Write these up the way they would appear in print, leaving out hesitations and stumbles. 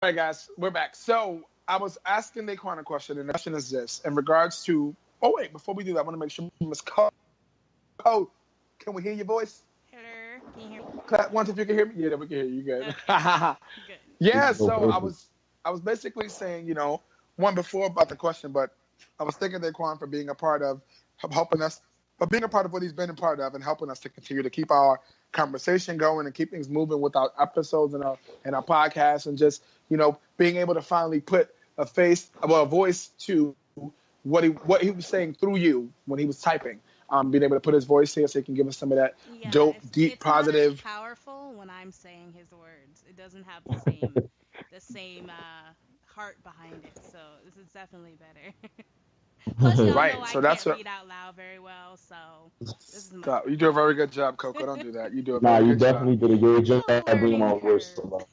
All right, guys, we're back. So I was asking Daquan a question, and the question is this: in regards to. Oh wait, before we do that, I want to make sure Miss Code, can we hear your voice? Hello, can you hear me? Clap once if you can hear me. Yeah, we can hear you. Good. Okay, good. Yeah. Oh, So perfect. I was basically saying, one before about the question, but I was thanking Daquan for being a part of helping us, but being a part of what he's been a part of, and helping us to continue to keep our conversation going and keep things moving with our episodes and our podcast, and just being able to finally put a voice to what he was saying through you when he was typing. Being able to put his voice here so he can give us some of that Yeah, dope, deep, it's not as positive. powerful when I'm saying his words. It doesn't have the same heart behind it. So this is definitely better. Plus, y'all know Right. I So that's can't a read out loud very well, so this is much stop. You do a better. very good job, Coco. Don't do that. You do a Nah, very you good job. definitely did a great It's job a bringing my learning voice to curve. life.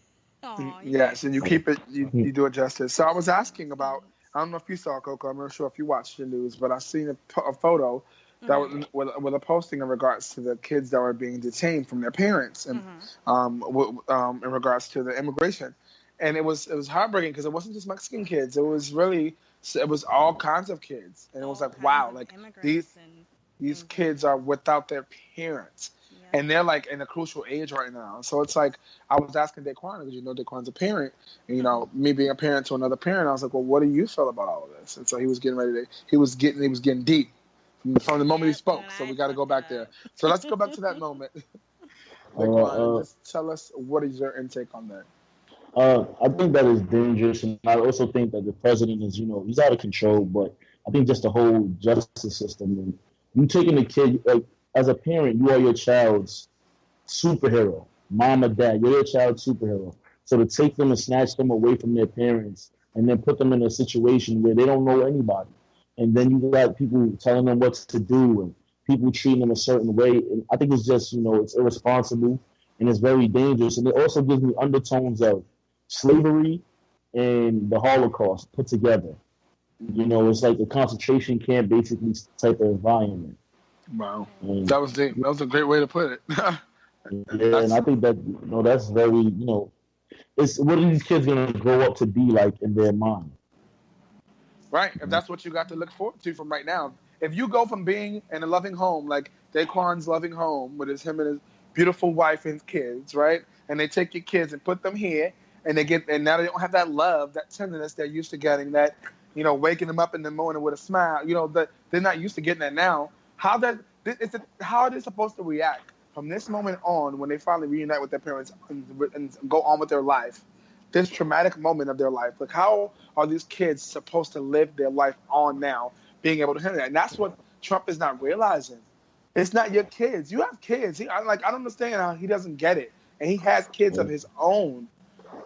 Oh, you guys Yes, are and you keep it. You Mhm. do it justice. So I was asking about. thanks. I don't know if you saw Coco. I'm not sure if you watched the news, but I seen a photo that Mhm. was with a posting in regards to the kids that were being detained from their parents, and Mhm. in regards to the immigration, and it was heartbreaking because it wasn't just Mexican kids. It was all kinds of kids, and it was All like kinds wow, of like these immigrants and these things like kids are that. without their parents, Yep. and they're like in a crucial age right now. So it's like I was asking Daquan because Daquan's a parent, and Mhm. me being a parent to another parent, I was like, well, what do you feel about all of this? And so he was getting ready to he was getting deep from the moment he Yep. And spoke. then So I we got to go fucked it back up. there. So let's go back to that moment, Uh, Daquan, and uh, just tell us what is your intake on that. I think that is dangerous, and I also think that the president is, he's out of control. But I think just the whole justice system, and you taking a kid, like as a parent, you are your child's superhero, mom or dad, you're your child's superhero. So to take them and snatch them away from their parents, and then put them in a situation where they don't know anybody, and then you got people telling them what to do, and people treating them a certain way, and I think it's just, it's irresponsible and it's very dangerous, and it also gives me undertones of slavery and the Holocaust put together. It's like a concentration camp, basically type of environment. Wow, And that was deep. That was a great way to put it. yeah, and That's I think that that's very, it's what are these kids gonna grow up to be like in their mind? right. If that's what you got to look forward to from right now, if you go from being in a loving home like Daquan's loving home with him and his beautiful wife and kids, right, and they take your kids and put them here, and now they don't have that love, that tenderness they're used to getting, that waking them up in the morning with a smile, that they're not used to getting that now. How are they supposed to react from this moment on when they finally reunite with their parents and go on with their life? This traumatic moment of their life. Like, how are these kids supposed to live their life on now, being able to handle that? And that's what Trump is not realizing. It's not your kids. You have kids. I don't understand how he doesn't get it. And he has kids of his own.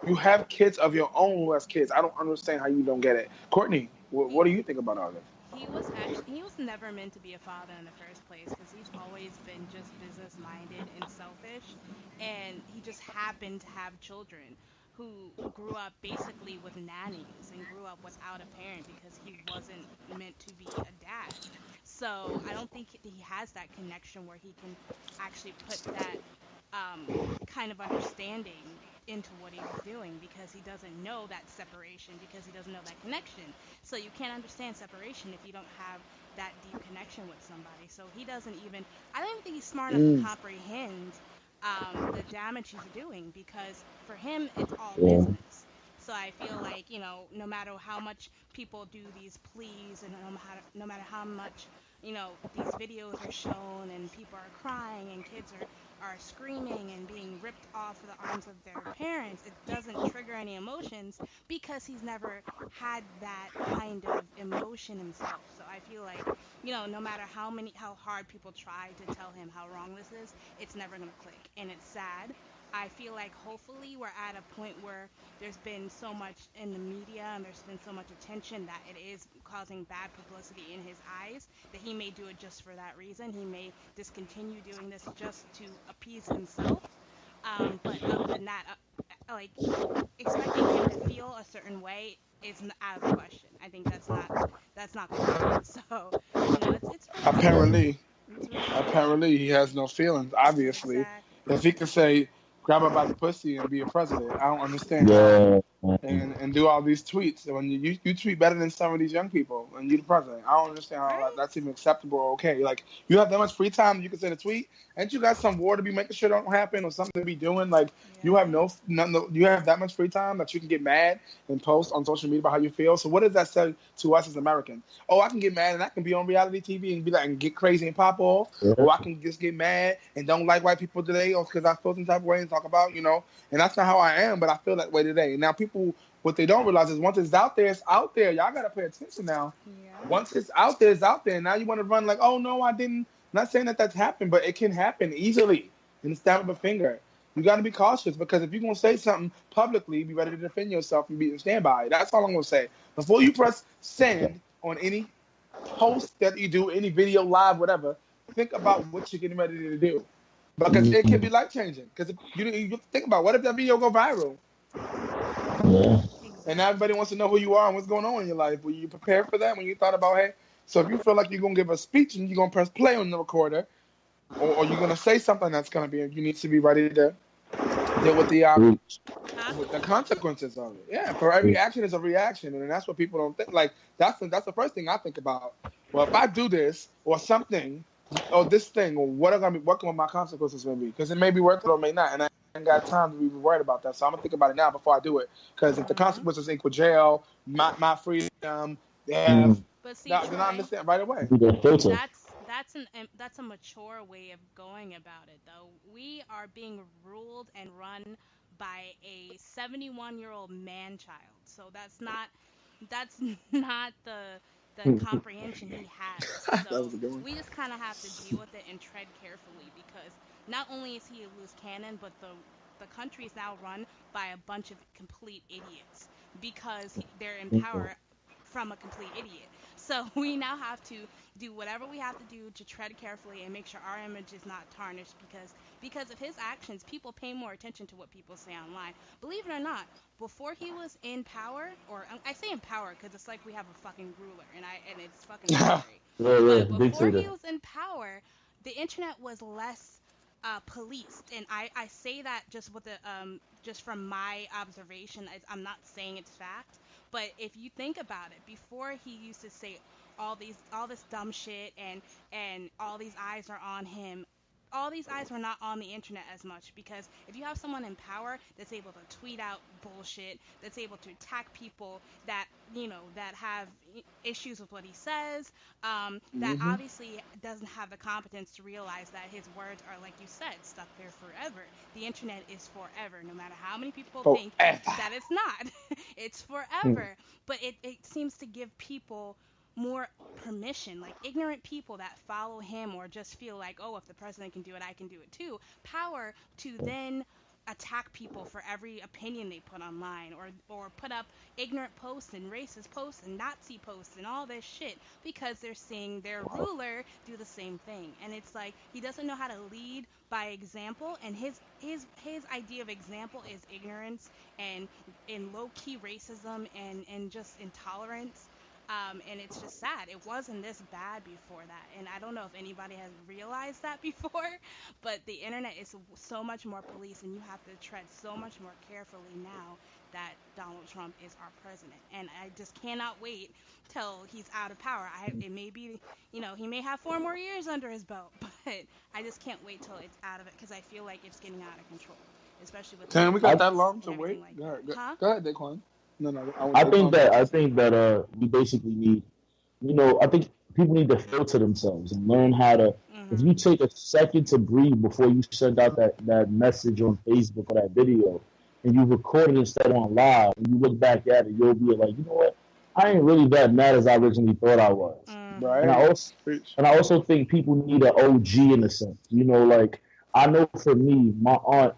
You have kids of your own who has kids. I don't understand how you don't get it. Courtney, what do you think about all this? He was never meant to be a father in the first place because he's always been just business minded and selfish, and he just happened to have children who grew up basically with nannies and grew up without a parent because he wasn't meant to be a dad. So I don't think he has that connection where he can actually put that kind of understanding into what he's doing because he doesn't know that separation, because he doesn't know that connection. So you can't understand separation if you don't have that deep connection with somebody. So he doesn't even, I don't even think he's smart enough to Mm, comprehend the damage he's doing because for him, it's all Yeah, business. So I feel like, no matter how much people do these pleas and no matter how much, these videos are shown and people are crying and kids are screaming and being ripped off of the arms of their parents, it doesn't trigger any emotions because he's never had that kind of emotion himself. So I feel like, no matter how hard people try to tell him how wrong this is, it's never going to click. And it's sad. I feel like hopefully we're at a point where there's been so much in the media and there's been so much attention that it is causing bad publicity in his eyes that he may do it just for that reason. He may discontinue doing this just to appease himself. But other than that, like expecting him to feel a certain way is out of the question. I think that's not going to happen. So, it's really sad. apparently, It's really sad. apparently, he has no feelings. Obviously, Exactly. if he can say, grab her by the pussy and be a president. I don't understand Yeah. and do all these tweets. And when you tweet better than some of these young people, and you're the president, I don't understand how Right. that's even acceptable or okay. Like, you have that much free time, you can send a tweet, and you got some war to be making sure don't happen or something to be doing. Like, you have no, you have that much free time that you can get mad and post on social media about how you feel. So what does that say to us as Americans? Oh, I can get mad and I can be on reality TV and be like and get crazy and pop off, or I can just get mad and don't like white people today, or because I feel some type of way and talk about, and that's not how I am, but I feel that way today. Now, people, what they don't realize is once it's out there, it's out there. Y'all got to pay attention now. Yeah. Once it's out there, it's out there. Now you want to run like, oh, no, I didn't. Not saying that that's happened, but it can happen easily in the snap of a finger. You got to be cautious, because if you're going to say something publicly, be ready to defend yourself and stand by it. That's all I'm going to say. Before you press send on any post that you do, any video, live, whatever, think about what you're getting ready to do. Because it can be life-changing. Because you think about, what if that video go viral? Yeah. And everybody wants to know who you are and what's going on in your life. Were you prepared for that when you thought about, hey, so if you feel like you're going to give a speech and you're going to press play on the recorder, or you're going to say something that's going to be, you need to be ready to deal with the consequences of it. Yeah, for every action is a reaction, and that's what people don't think. Like, that's the first thing I think about. Well, if I do this or something, or this thing, or what are my consequences going to be? Because it may be worth it or it may not, and I ain't got time to be worried about that. So I'm gonna think about it now before I do it. Because if the consequences equal jail, my freedom, But see, then I understand right away. That's a mature way of going about it, though. We are being ruled and run by a 71-year-old man-child, so that's not the comprehension he has. So we just kind of have to deal with it and tread carefully, because not only is he a loose cannon, but the country is now run by a bunch of complete idiots, because they're in power from a complete idiot. So we now have to do whatever we have to do to tread carefully and make sure our image is not tarnished, because of his actions, people pay more attention to what people say online. Believe it or not, before he was in power, or I say in power because it's like we have a fucking ruler, and it's fucking scary. But before he was in power, the internet was less policed, and I say that just with just from my observation. I'm not saying it's fact, but if you think about it, before he used to say all this dumb shit and all these eyes are on him, all these eyes were not on the internet as much, because if you have someone in power that's able to tweet out bullshit, that's able to attack people that that have issues with what he says, that obviously doesn't have the competence to realize that his words are, like you said, stuck there forever. The internet is forever, no matter how many people think that it's not. It's forever. But it seems to give people more permission, like ignorant people that follow him or just feel like, oh, if the president can do it, I can do it too, power to then attack people for every opinion they put online, or put up ignorant posts and racist posts and Nazi posts and all this shit, because they're seeing their ruler do the same thing. And it's like, he doesn't know how to lead by example, and his idea of example is ignorance and low-key racism and just intolerance. And it's just sad. It wasn't this bad before that. And I don't know if anybody has realized that before, but the internet is so much more police, and you have to tread so much more carefully now that Donald Trump is our president. And I just cannot wait till he's out of power. It may be, he may have 4 more years under his belt, but I just can't wait till it's out of it, because I feel like it's getting out of control, especially with. Damn, we got that long to wait. Like go huh? ahead, Daquan. No. I think that we basically need, I think people need to filter themselves and learn how to. If you take a second to breathe before you send out that message on Facebook or that video, and you record it instead of on live, and you look back at it, you'll be like, you know what? I ain't really that mad as I originally thought I was. Right. And I also think people need an OG in a sense. Like, I know for me, my aunt,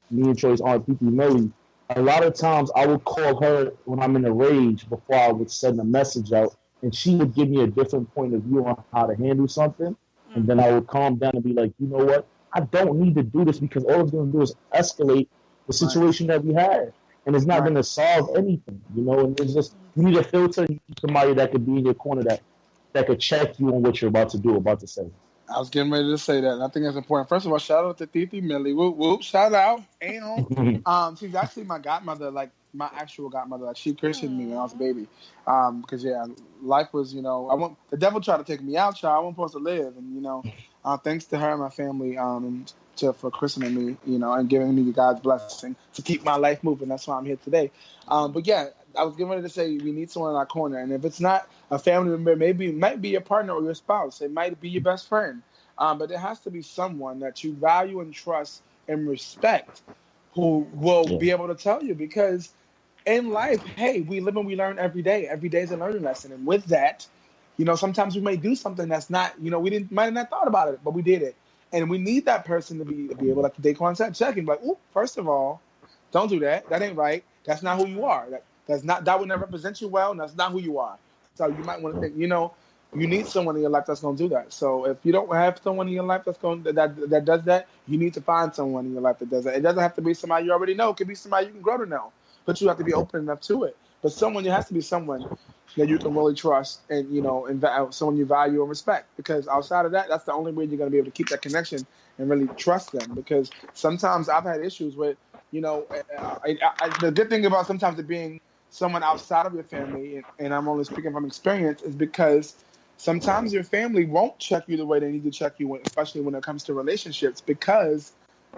me and Troy's aunt, Pippi Millie, a lot of times I would call her when I'm in a rage before I would send a message out, and she would give me a different point of view on how to handle something. And then I would calm down and be like, you know what? I don't need to do this, because all it's going to do is escalate the situation that we had. And it's not going to solve anything, And it's just, you need a filter, somebody that could be in your corner that could check you on what you're about to do, about to say. I was getting ready to say that, and I think that's important. First of all, shout out to Titi Millie. Whoop whoop! Shout out. She's actually my godmother, like my actual godmother. Like she christened me when I was a baby. Because life was, the devil tried to take me out, child. I wasn't supposed to live, and thanks to her and my family, for christening me, and giving me God's blessing to keep my life moving. That's why I'm here today. But yeah, I was getting ready to say we need someone in our corner, and if it's not a family member, maybe it might be your partner or your spouse. It might be your best friend. But it has to be someone that you value and trust and respect who will be able to tell you. Because in life, hey, we live and we learn every day. Every day is a learning lesson. And with that, sometimes we may do something that's not, we might have not thought about it, but we did it. And we need that person to be able, like Daquan said, checking. Like, ooh, first of all, don't do that. That ain't right. That's not who you are. That would not represent you well, and that's not who you are. So you might want to think, you need someone in your life that's going to do that. So if you don't have someone in your life that does that, you need to find someone in your life that does that. It doesn't have to be somebody you already know. It could be somebody you can grow to know, but you have to be open enough to it. But it has to be someone that you can really trust and, someone you value and respect. Because outside of that, that's the only way you're going to be able to keep that connection and really trust them. Because sometimes I've had issues with, the good thing about sometimes it being someone outside of your family, and I'm only speaking from experience, is because sometimes your family won't check you the way they need to check you, especially when it comes to relationships. Because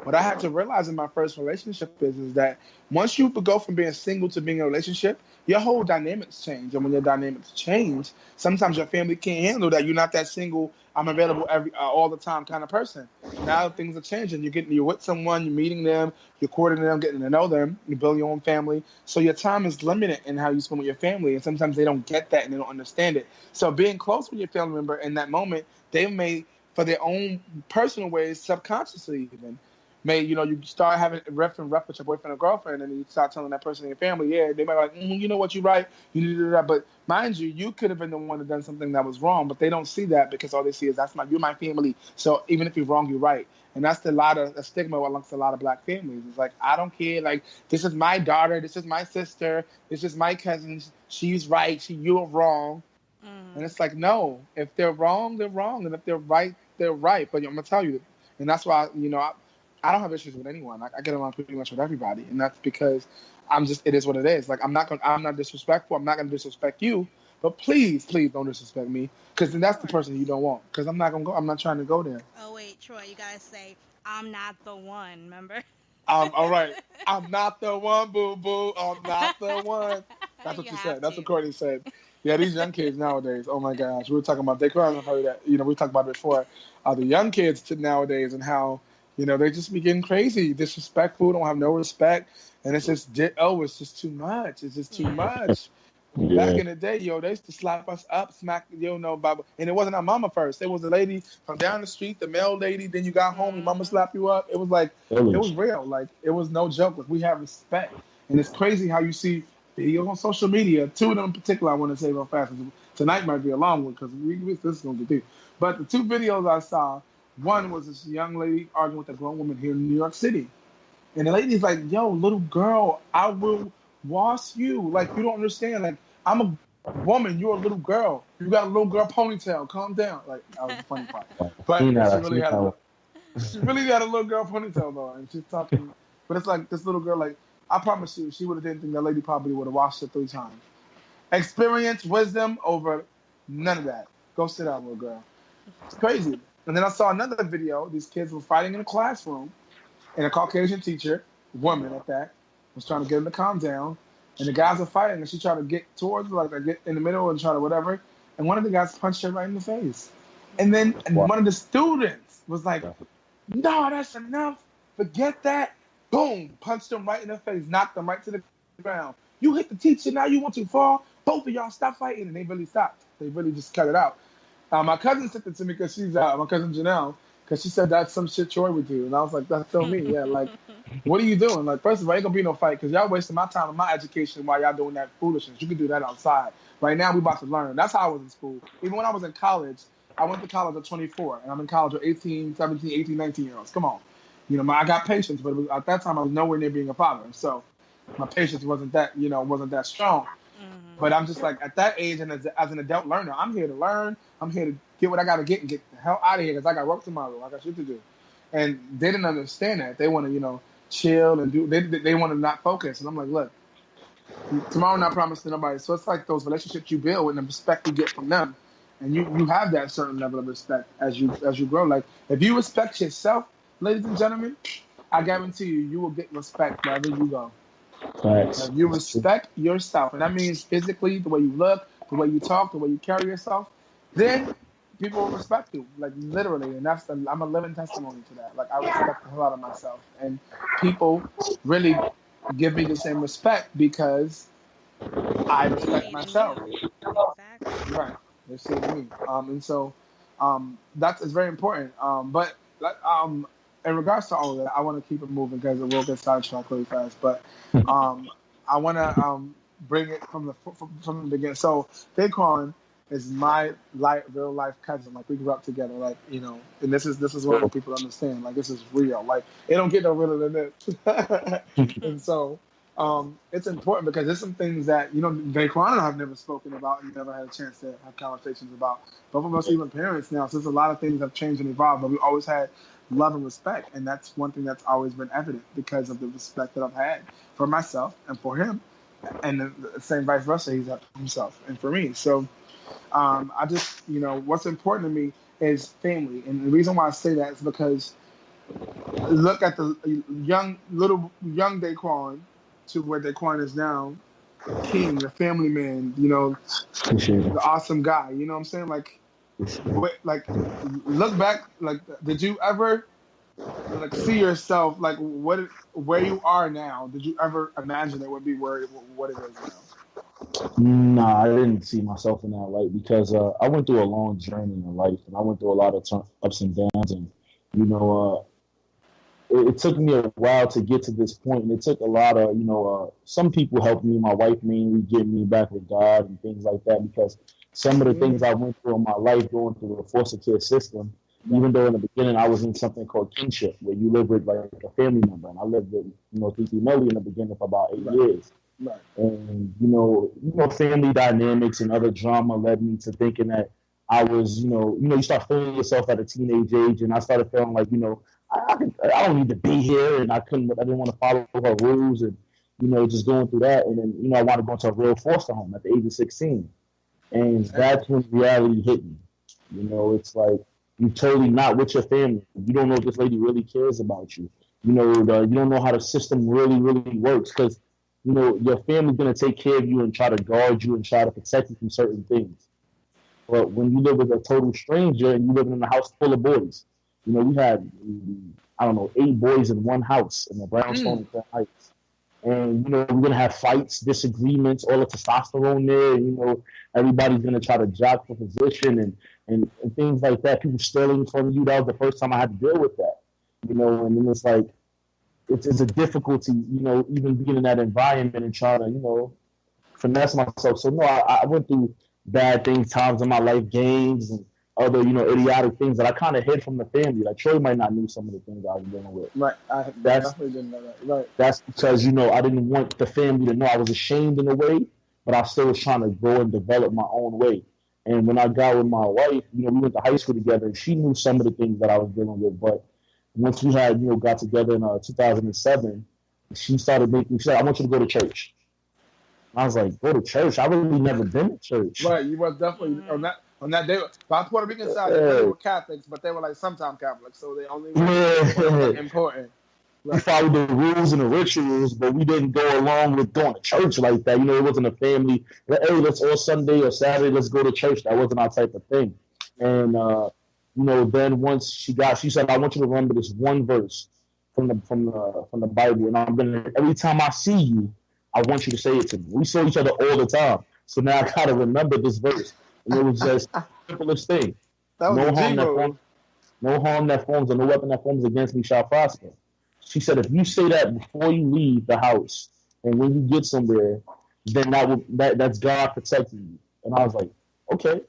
what I had to realize in my first relationship is that once you go from being single to being in a relationship, your whole dynamics change. And when your dynamics change, sometimes your family can't handle that. You're not that single, I'm available all the time kind of person. Now things are changing. You're with someone, you're meeting them, you're courting them, getting to know them, you build your own family. So your time is limited in how you spend with your family. And sometimes they don't get that and they don't understand it. So being close with your family member in that moment, they may, for their own personal ways, subconsciously even, you start having rough with your boyfriend or girlfriend, and then you start telling that person in your family, they might be like, you know what, you're right, you need to do that. But mind you could have been the one that done something that was wrong, but they don't see that because all they see is you're my family. So even if you're wrong, you're right. And that's a stigma amongst a lot of black families. It's like, I don't care. Like, this is my daughter. This is my sister. This is my cousin. She's right. You're wrong. And it's like, no, if they're wrong, they're wrong. And if they're right, they're right. But I'm going to tell you, and that's why, I don't have issues with anyone. I get along pretty much with everybody. And that's because it is what it is. Like, I'm not disrespectful. I'm not going to disrespect you. But please don't disrespect me, because then that's the person you don't want. Because I'm not trying to go there. Oh wait, Troy, you gotta say, I'm not the one. Remember? All right. I'm not the one, boo boo. I'm not the one. That's what you said. That's what Courtney said. Yeah, these young kids nowadays. Oh my gosh, we were talking about. They couldn't heard that. We talked about it before. The young kids nowadays and how they just be getting crazy, disrespectful, don't have no respect, and it's just it's too much. It's just too much. Back in the day, they used to slap us up, smack, and it wasn't our mama first. It was the lady from down the street, the male lady. Then you got home, your mama slapped you up. It was like, it was real. Like, it was no joke. Like, we have respect. And it's crazy how you see videos on social media. Two of them in particular I want to say real fast. Tonight might be a long one because this is going to be deep. But the two videos I saw, one was this young lady arguing with a grown woman here in New York City. And the lady's like, yo, little girl, I will wash you. Like, you don't understand. Like, I'm a woman. You're a little girl. You got a little girl ponytail. Calm down. Like, that was the funny part. But she really had a little girl ponytail, though. And she's talking. But it's like, this little girl, like, I promise you, she would have didn't think that lady probably would have washed her 3 times. Experience, wisdom over none of that. Go sit down, little girl. It's crazy. And then I saw another video. These kids were fighting in a classroom, and a Caucasian teacher, woman at that, was trying to get them to calm down. And the guys were fighting, and she tried to get towards, like, get in the middle and try to whatever. And one of the guys punched her right in the face. And then one of the students was like, no, that's enough. Forget that. Boom. Punched him right in the face. Knocked him right to the ground. You hit the teacher, now you want to fall. Both of y'all stop fighting. And they really stopped. They really just cut it out. My cousin sent it to me because she's my cousin Janelle, because she said that's some shit Troy would do. And I was like, that's so me. Yeah, like, what are you doing? Like, first of all, ain't going to be no fight because y'all wasting my time and my education while y'all doing that foolishness. You can do that outside. Right now, we about to learn. That's how I was in school. Even when I was in college, I went to college at 24, and I'm in college with 18, 17, 18, 19-year-olds. Come on. I got patience, but at that time, I was nowhere near being a father. So my patience wasn't that strong. But I'm just like, at that age, and as an adult learner, I'm here to learn. I'm here to get what I got to get and get the hell out of here because I got work tomorrow. I got shit to do. And they didn't understand that. They want to, chill and do. They want to not focus. And I'm like, look, tomorrow not promised to nobody. So it's like those relationships you build and the respect you get from them, and you have that certain level of respect as you grow. Like if you respect yourself, ladies and gentlemen, I guarantee you will get respect wherever you go. Thanks. If you respect yourself, and that means physically, the way you look, the way you talk, the way you carry yourself, then people will respect you, like literally, and I'm a living testimony to that. Like I respect the hell out of myself, and people really give me the same respect because I respect myself. Exactly. Right, they see it in me, and so that's it's very important. But in regards to all of that, I want to keep it moving because it will get sidetracked really fast. But I want to bring it from the beginning. So Daquan is my real life cousin. Like we grew up together. Like and this is what people understand. Like this is real. Like it don't get no realer than this. And so it's important because there's some things that Daquan and I have never spoken about and never had a chance to have conversations about. Both of us even parents now. Since a lot of things have changed and evolved, but we always had love and respect, and that's one thing that's always been evident because of the respect that I've had for myself and for him, and the same vice versa he's had for himself and for me. So I just what's important to me is family, and the reason why I say that is because look at the young Daquan to where Daquan is now, king, the family man, the awesome guy. You know what I'm saying? Like look back. Like, did you ever see yourself where you are now? Did you ever imagine it would be what it is now? Nah, I didn't see myself in that light because I went through a long journey in life, and I went through a lot of ups and downs, and it took me a while to get to this point, and it took a lot of some people helped me, my wife mainly, get me back with God and things like that because some of the things I went through in my life going through the foster care system, even though in the beginning I was in something called kinship, where you live with like a family member, and I lived with Titi Melly in the beginning for about 8 years. Right. And family dynamics and other drama led me to thinking that I was, you start feeling yourself at a teenage age, and I started feeling like, I don't need to be here, and I didn't want to follow her rules, and just going through that, and then I wanted to go into a real foster home at the age of 16, and that's when reality hit me. It's like you're totally not with your family. You don't know if this lady really cares about you. You don't know how the system really, really works because your family's gonna take care of you and try to guard you and try to protect you from certain things. But when you live with a total stranger and you live in a house full of boys, we had 8 boys in one house in the Brownstone and Crown Heights. And, we're going to have fights, disagreements, all the testosterone there. Everybody's going to try to jock for position and things like that. People stealing from you. That was the first time I had to deal with that. And then it's like, it's a difficulty, even being in that environment and trying to, finesse myself. So, no, I went through bad things, times in my life, games and other, idiotic things that I kind of hid from the family. Like Troy might not knew some of the things I was dealing with. Right. I definitely didn't know that. Right. That's because, I didn't want the family to know. I was ashamed in a way, but I still was trying to grow and develop my own way. And when I got with my wife, we went to high school together, and she knew some of the things that I was dealing with. But once we had, got together in 2007, she said, I want you to go to church. And I was like, go to church? I really never been to church. Right. You was definitely on that day. By Puerto Rican side, they were Catholics, but they were like sometimes Catholics, so they only were important. Right. We followed the rules and the rituals, but we didn't go along with going to church like that. It wasn't a family. Hey, let's all Sunday or Saturday, let's go to church. That wasn't our type of thing. And then once she said, I want you to remember this one verse from the Bible, and every time I see you, I want you to say it to me. We saw each other all the time, so now I gotta remember this verse. And it was just the simplest thing. No harm that forms, or no weapon that forms against me shall prosper. She said, if you say that before you leave the house, and when you get somewhere, then that's God protecting you. And I was like, okay.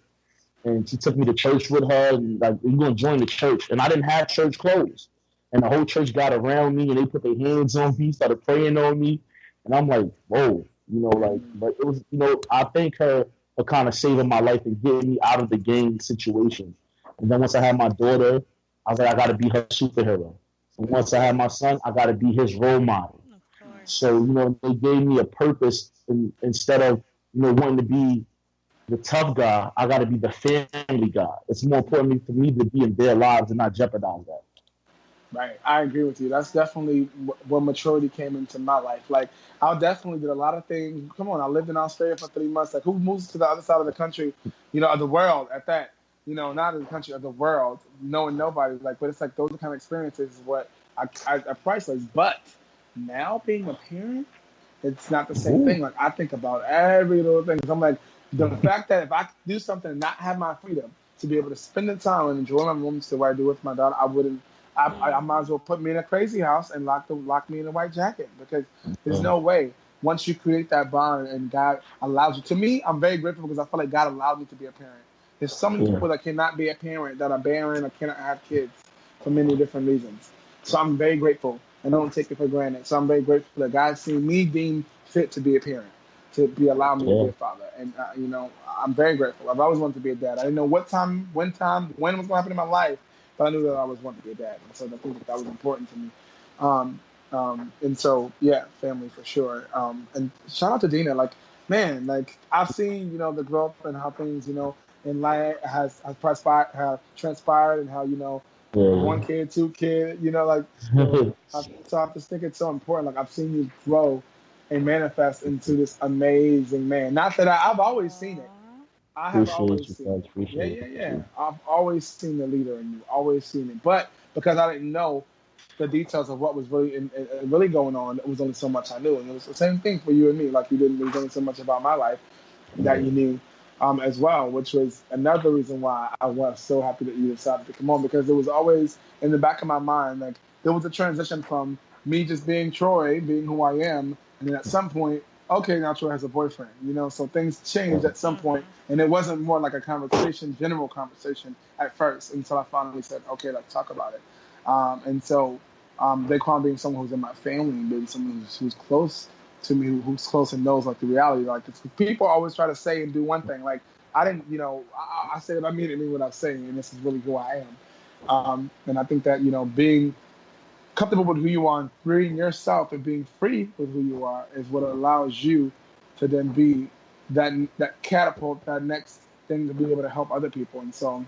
And she took me to church with her, and like, you're gonna join the church. And I didn't have church clothes, and the whole church got around me, and they put their hands on me, started praying on me, and I'm like, whoa, but it was, I thank her for kind of saving my life and getting me out of the gang situation. And then once I had my daughter, I was like, I got to be her superhero. And once I had my son, I got to be his role model. Of course. So, they gave me a purpose instead of, wanting to be the tough guy. I got to be the family guy. It's more important for me to be in their lives and not jeopardize that. Right, I agree with you. That's definitely where maturity came into my life. Like, I definitely did a lot of things. Come on, I lived in Australia for 3 months. Like, who moves to the other side of the country, of the world at that? Not of the country, of the world, knowing nobody. Like, but it's like those kind of experiences is what I priceless. But now being a parent, it's not the same thing. Like, I think about every little thing. 'Cause I'm like, the fact that if I could do something and not have my freedom to be able to spend the time and enjoy my moments the way I do with my daughter, I wouldn't. I might as well put me in a crazy house and lock me in a white jacket, because there's no way. Once you create that bond and God allows you. To me, I'm very grateful because I feel like God allowed me to be a parent. There's so many people that cannot be a parent, that are barren or cannot have kids for many different reasons. So I'm very grateful, and I don't take it for granted. So I'm very grateful that God's seen me deemed fit to be a parent, to be allowed me to be a father. And, I'm very grateful. I've always wanted to be a dad. I didn't know when it was going to happen in my life, but I knew that I always wanted to be a dad. And so I think that was important to me. And so, yeah, family for sure. And shout out to Dina. Like, man, like, I've seen, the growth and how things, in life has transpired, and how, one kid, two kid, so I just think it's so important. Like, I've seen you grow and manifest into this amazing man. Not that I've always seen it. I have always seen it. Yeah. I've always seen the leader in you, always seen it. But because I didn't know the details of what was really going on, it was only so much I knew. And it was the same thing for you and me. Like, there was only so much about my life that you knew as well, which was another reason why I was so happy that you decided to come on, because it was always in the back of my mind, like, there was a transition from me just being Troy, being who I am, and then at some point, okay, now Troy has a boyfriend, so things changed at some point, and it wasn't more like a general conversation at first, until I finally said, okay, let's talk about it. And so Daquan being someone who's in my family, and being someone who's close to me, who's close and knows, like, the reality, like, people always try to say and do one thing. Like, I didn't, I say what I mean what I'm saying, and this is really who I am. And I think that, being comfortable with who you are and freeing yourself and being free with who you are is what allows you to then be that catapult, that next thing, to be able to help other people. And so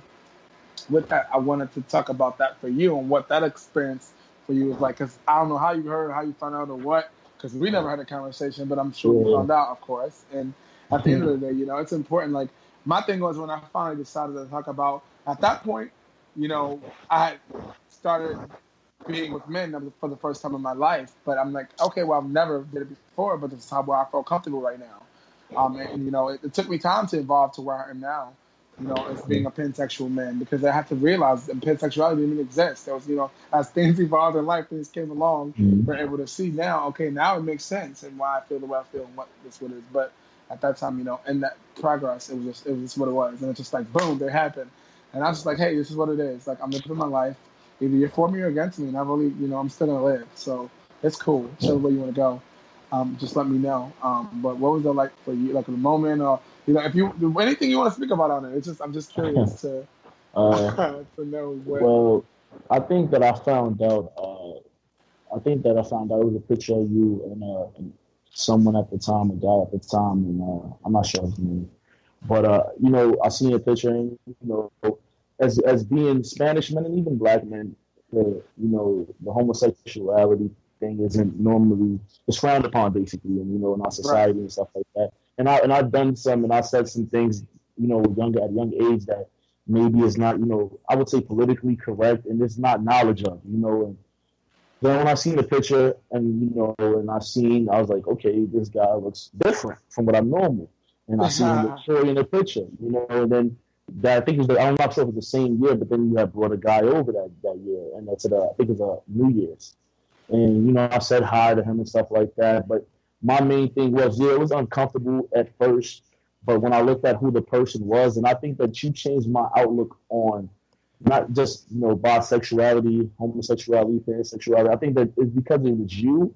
with that, I wanted to talk about that for you and what that experience for you was like, because I don't know how you heard, how you found out, or what, because we never had a conversation, but I'm sure you found out, of course. And at the end of the day, it's important. Like, my thing was, when I finally decided to talk about, at that point, I had started being with men for the first time in my life, but I'm like, okay, well, I've never did it before, but this is how I felt comfortable right now. And it took me time to evolve to where I am now, as being a pansexual man, because I had to realize that pansexuality didn't even exist. There was, as things evolved in life, things came along, we're able to see now, okay, now it makes sense, and why I feel the way I feel, and what this what it is. But at that time, in that progress, it was just what it was, and it's just like, boom, there happened. And I was just like, hey, this is what it is. Like, I'm living my life. Either you're for me or against me, and I really, I'm still gonna live. So it's cool. Show where you want to go. Just let me know. But what was it like for you, like, the moment, or if you anything you want to speak about on it? It's just, I'm just curious to to know what. Well, I think that I found out. It was a picture of you and someone at the time, a guy at the time, and I'm not sure his name, but I seen a picture, and as being Spanish men and even black men, the homosexuality thing isn't normally, it's frowned upon, basically, and in our society and stuff like that. And I've done some, and I said some things, at young age, that maybe is not, I would say, politically correct, and it's not knowledge of, and then when I seen the picture, and and I was like, okay, this guy looks different from what I'm normal, and I seen the story in the picture, and then. That I think I'm not sure if it was the same year, but then you had brought a guy over that year, and that's I think it was New Year's, and I said hi to him and stuff like that. But my main thing was, it was uncomfortable at first, but when I looked at who the person was, and I think that you changed my outlook on not just bisexuality, homosexuality, pansexuality. I think that it's because it was you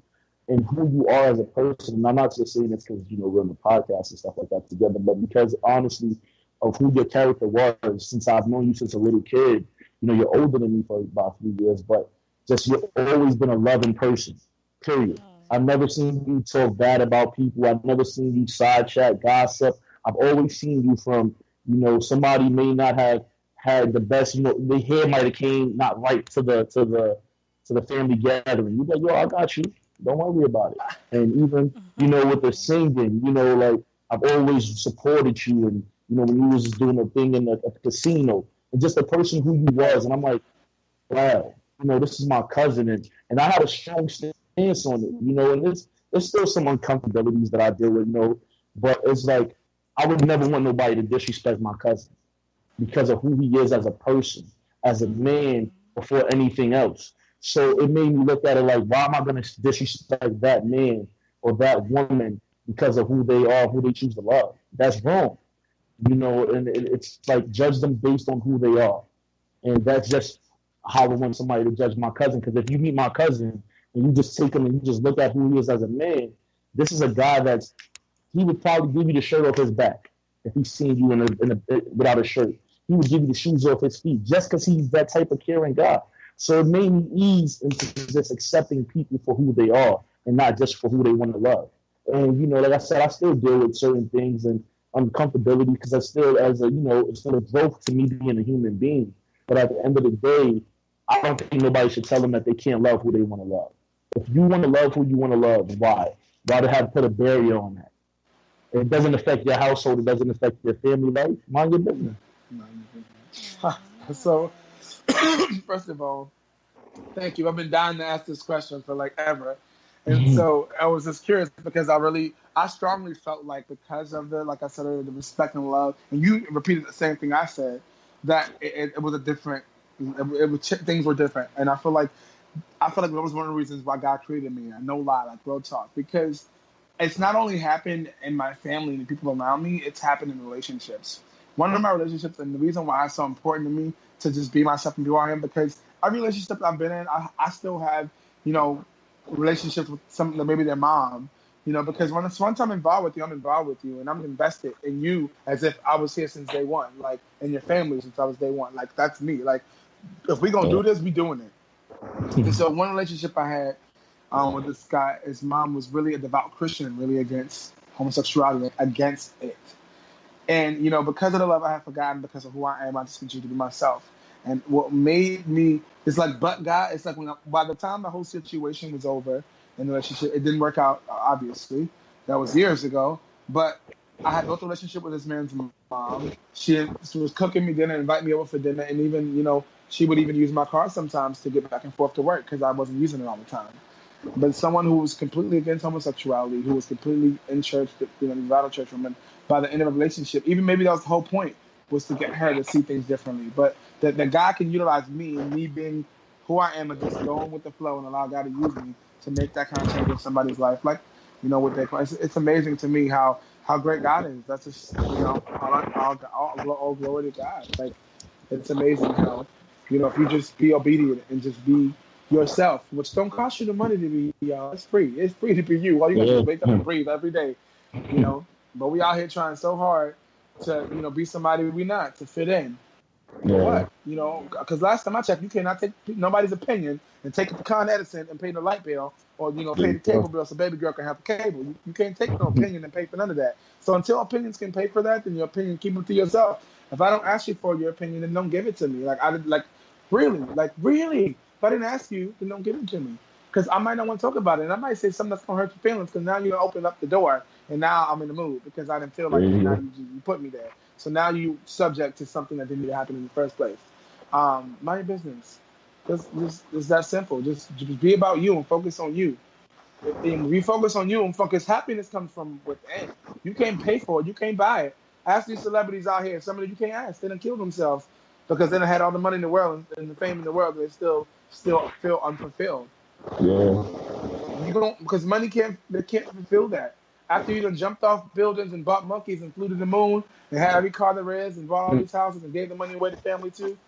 and who you are as a person. And I'm not just saying this because, we're on the podcast and stuff like that together, but because honestly of who your character was, since I've known you since a little kid. You're older than me for about 3 years, but just you've always been a loving person, period. I've never seen you talk bad about people. I've never seen you side chat, gossip. I've always seen you from, somebody may not have had the best, the hair might have came not right to the family gathering. You're like, yo, I got you. Don't worry about it. And even, with the singing, like I've always supported you. And, when you was doing a thing in a casino, and just the person who you was. And I'm like, wow, this is my cousin. And I had a strong stance on it, and there's still some uncomfortabilities that I deal with, but it's like, I would never want nobody to disrespect my cousin because of who he is as a person, as a man, before anything else. So it made me look at it like, why am I going to disrespect that man or that woman because of who they are, who they choose to love? That's wrong. And it's like, judge them based on who they are. And that's just how I want somebody to judge my cousin. Because if you meet my cousin and you just take him and you just look at who he is as a man, this is a guy he would probably give you the shirt off his back if he's seen you without a shirt. He would give you the shoes off his feet just because he's that type of caring guy. So it made me ease into just accepting people for who they are and not just for who they want to love. And, like I said, I still deal with certain things and uncomfortability because it's still a growth to me being a human being. But at the end of the day, I don't think nobody should tell them that they can't love who they want to love. If you want to love who you want to love, why? Why do they have to put a barrier on that? It doesn't affect your household. It doesn't affect your family life. Mind your business. So, first of all, thank you. I've been dying to ask this question for like ever. And so I was just curious because I strongly felt like because of like I said earlier, the respect and love, and you repeated the same thing I said, that it was a different, things were different. And I feel like that was one of the reasons why God created me. No lie, like real talk, because it's not only happened in my family and the people around me, it's happened in relationships. One of my relationships, and the reason why it's so important to me to just be myself and be who I am, because every relationship I've been in, I still have, relationships with maybe their mom, because when it's one time involved with you, I'm involved with you, and I'm invested in you as if I was here since day one, like in your family since I was day one. Like that's me. Like if we gonna do this, we doing it. And so one relationship I had with this guy, his mom was really a devout Christian, really against homosexuality, against it. And because of the love I have for God and because of who I am, I just continue to be myself. And what made me, it's like, but God, it's like by the time the whole situation was over in the relationship, it didn't work out, obviously. That was years ago. But I had built a relationship with this man's mom. She was cooking me dinner, invite me over for dinner, and even, she would even use my car sometimes to get back and forth to work because I wasn't using it all the time. But someone who was completely against homosexuality, who was completely in church, devout church woman, by the end of a relationship, even maybe that was the whole point, was to get her to see things differently. But that God can utilize me and me being who I am and just going with the flow and allow God to use me to make that kind of change in somebody's life. Like, with their, it's amazing to me how great God is. That's just, all glory to God. Like, it's amazing how, if you just be obedient and just be yourself, which don't cost you the money to be, y'all. It's free. It's free to be you. All you got to do is wake up and breathe every day, But we out here trying so hard to, be somebody we not, to fit in. For what? Because last time I checked, you cannot take nobody's opinion and take it to Con Edison and pay the light bill or, pay the cable bill so baby girl can have the cable. You can't take no opinion and pay for none of that. So until opinions can pay for that, then your opinion, keep it to yourself. If I don't ask you for your opinion, then don't give it to me. Really. If I didn't ask you, then don't give it to me. Because I might not want to talk about it. And I might say something that's going to hurt your feelings because now you open up the door and now I'm in the mood because I didn't feel like it. Now you put me there. So now you subject to something that didn't need to happen in the first place. Mind your business. Just that simple. Just be about you and focus on you. If you focus on you and focus, happiness comes from within. You can't pay for it. You can't buy it. Ask these celebrities out here. Some of them you can't ask. They done killed themselves because they done had all the money in the world and the fame in the world, but they still feel unfulfilled. Yeah. You don't, because money can't fulfill that. After you done jumped off buildings and bought monkeys and flew to the moon and had every car there is and bought all these houses and gave the money away to family too,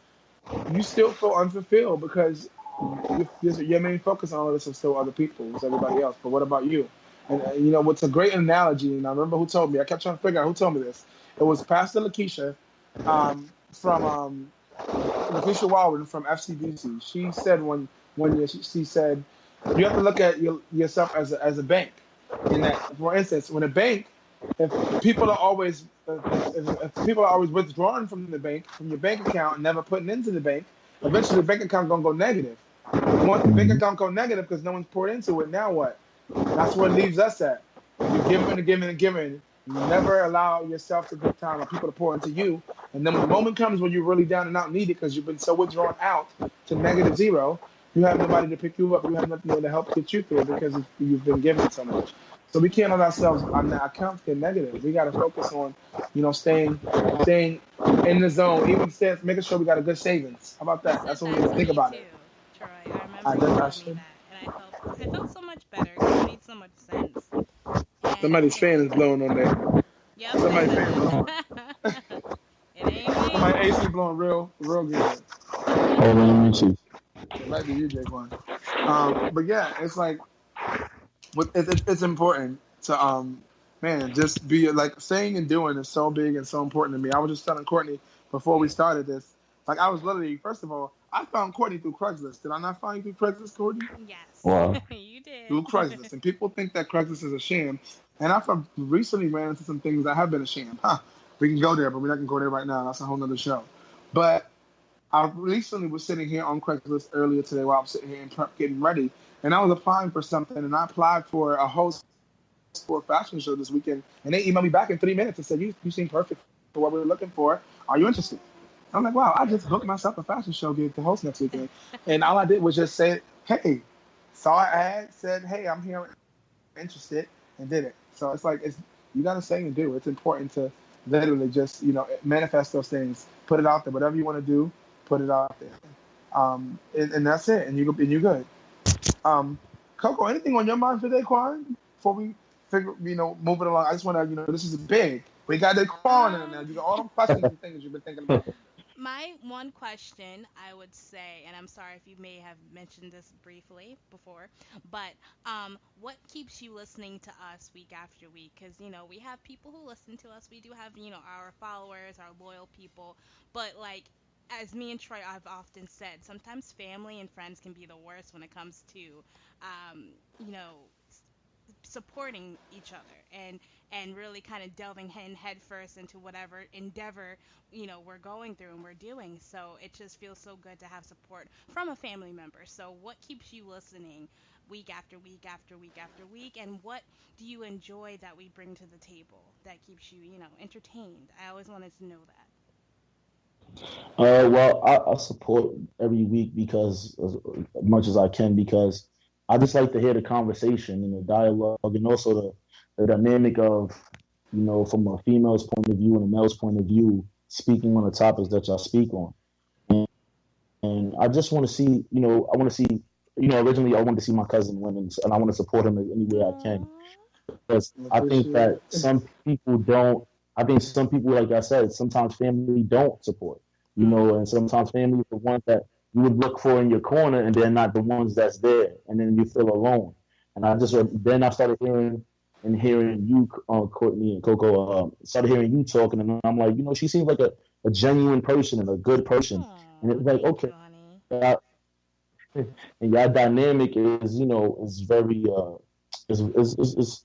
you still feel unfulfilled because your main focus on all of this is still other people, it's everybody else. But what about you? And you know what's a great analogy, and I remember who told me. I kept trying to figure out who told me this. It was Pastor Lakeisha from Lakeisha Walden from FCBC. She said she said you have to look at yourself as a bank. In that, for instance, when a bank, if people are always withdrawing from the bank, from your bank account, and never putting into the bank, eventually the bank account gonna go negative. Once the bank account go negative because no one's poured into it, now what? That's what leaves us at. You're giving and giving and giving. You never allow yourself to get time for people to pour into you. And then when the moment comes when you're really down and out needed because you've been so withdrawn out to negative zero, you have nobody to pick you up. You have nothing to help get you through because you've been given so much. So we can't let ourselves our accounts get negative. We got to focus on, staying in the zone, even making sure we got a good savings. How about that? That's what we need to think about it. Troy, I remember you told me that, and I felt so much better. It made so much sense. And somebody's fan is blowing on there. Yep. Somebody's fan blowing. It ain't me. Somebody's AC blowing real good. It might be you, Jaquan. But yeah, it's like it's important to just be like saying and doing is so big and so important to me. I was just telling Courtney before we started this, like I was literally, first of all, I found Courtney through Craigslist. Did I not find you through Craigslist, Courtney? Yes. Wow. You did. Through Craigslist, and people think that Craigslist is a sham, and I've recently ran into some things that have been a sham. We can go there, but we're not gonna go there right now. That's a whole nother show. But I recently was sitting here on Craigslist earlier today while I was sitting here and getting ready, and I was applying for something, and I applied for a host for a fashion show this weekend, and they emailed me back in 3 minutes and said, you seem perfect for what we're looking for. Are you interested? I'm like, wow, I just booked myself a fashion show gig to host next weekend. And all I did was just say, hey, saw an ad, said, hey, I'm here, interested, and did it. So it's like, you got to say and do. It's important to literally just, manifest those things, put it out there. Whatever you want to do, put it out there. And that's it. And you're good. Coco, anything on your mind for Daquan before we move it along? I just want to, this is big. We got Daquan in there. You got all them questions and things you've been thinking about. My one question, I would say, and I'm sorry if you may have mentioned this briefly before, but what keeps you listening to us week after week? Because, we have people who listen to us. We do have, our followers, our loyal people. But, like, as me and Troy have often said, sometimes family and friends can be the worst when it comes to, supporting each other and really kind of delving head first into whatever endeavor we're going through and we're doing. So it just feels so good to have support from a family member. So what keeps you listening week after week after week after week, and what do you enjoy that we bring to the table that keeps you entertained? I always wanted to know that. Well, I support every week because as much as I can, because I just like to hear the conversation and the dialogue, and also the dynamic of, from a female's point of view and a male's point of view, speaking on the topics that y'all speak on. And I just want to see, originally I wanted to see my cousin win, and I want to support him in any way I can. Because I think that some people don't, like I said, sometimes family don't support, and sometimes family is the ones that you would look for in your corner, and they're not the ones that's there, and then you feel alone. And then I started hearing you, Courtney and Coco, started hearing you talking, and I'm like, she seems like a genuine person and a good person. Aww, and it's like, okay, and your dynamic is, is very, it's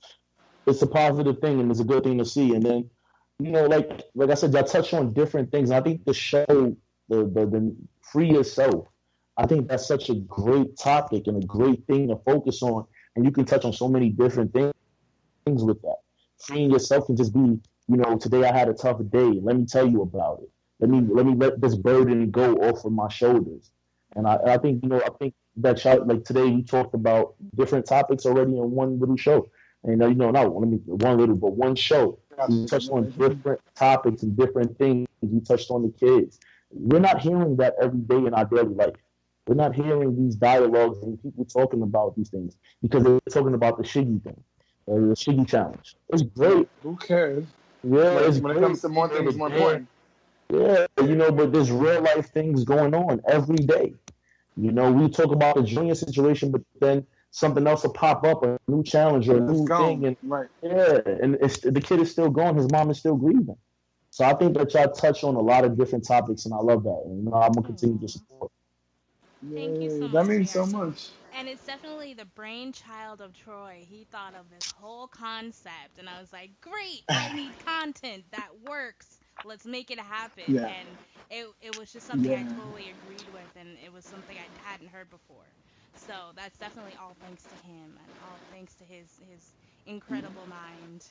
a positive thing, and it's a good thing to see. And then, like I said, y'all touch on different things. And I think the show, the free yourself, I think that's such a great topic and a great thing to focus on. And you can touch on so many different things with that. Freeing yourself can just be, today I had a tough day. Let me tell you about it. Let me let this burden go off of my shoulders. And I think, I think that like today we talked about different topics already in one little show. And one show. We touched on different topics and different things. We touched on the kids. We're not hearing that every day in our daily life. We're not hearing these dialogues and people talking about these things because they're talking about the Shiggy thing, the Shiggy challenge. It's great. Who cares? Yeah, when it comes to more things, more important. Yeah, but there's real life things going on every day. You know, we talk about the junior situation, but then something else will pop up, a new challenge or a It's new thing, gone. and Right. yeah, and the kid is still gone. His mom is still grieving. So I think that y'all touch on a lot of different topics, and I love that. And you know, I'm gonna continue to Aw. support. Thank you so Yay. That much, means so Pierre. much. And it's definitely the brainchild of Troy. He thought of this whole concept, and I was like, great, I need content that works. Let's make it happen. Yeah. And it was just something I Yeah. totally agreed with, and it was something I hadn't heard before. So that's definitely all thanks to him, and all thanks to his incredible mind.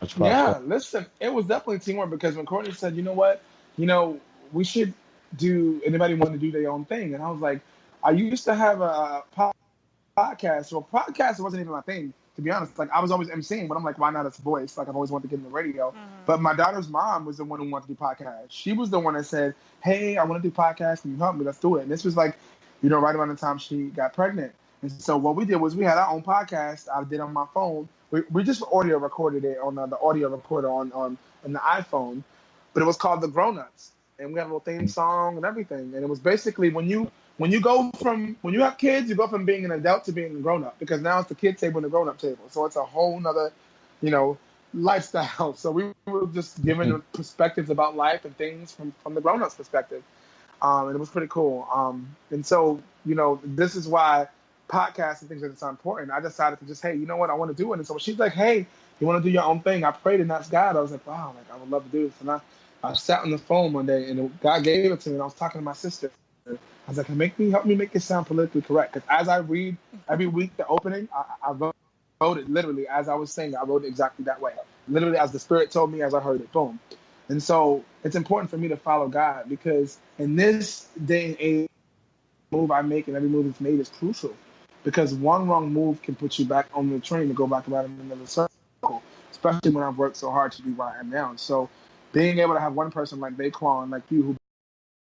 Much props. Yeah, listen, it was definitely teamwork because when Courtney said, you know what, you know, we should do, anybody want to do their own thing. And I was like, I used to have a podcast. Well, podcast wasn't even my thing, to be honest. Like, I was always emceeing, but I'm like, why not as a voice? Like, I've always wanted to get in the radio. But Mhm. my daughter's mom was the one who wanted to do podcasts. She was the one that said, hey, I want to do podcasts. Can you help me? Let's do it. And this was like, you know, right around the time she got pregnant. And so what we did was we had our own podcast I did on my phone. We just audio recorded it on the audio recorder on the iPhone, but it was called The Grown Ups. And we had a little theme song and everything. And it was basically when you have kids, you go from being an adult to being a grown up because now it's the kid table and the grown up table. So it's a whole nother, you know, lifestyle. So we were just giving perspectives about life and things from the grown ups perspective. And it was pretty cool. And so, you know, this is why podcasts and things like this are important. I decided to just, hey, you know what, I want to do it. And so she's like, hey, you want to do your own thing? I prayed and asked God. I was like, wow, like I would love to do this. And I sat on the phone one day and God gave it to me. And I was talking to my sister. I was like, help me make it sound politically correct. Because as I read every week the opening, I wrote it literally as I was saying. I wrote it exactly that way, literally as the Spirit told me, as I heard it. Boom. And so it's important for me to follow God because in this day and age, move I make and every move that's made is crucial. Because one wrong move can put you back on the train to go back around in another circle, especially when I've worked so hard to be where I am now. So being able to have one person like Daquan, like you, who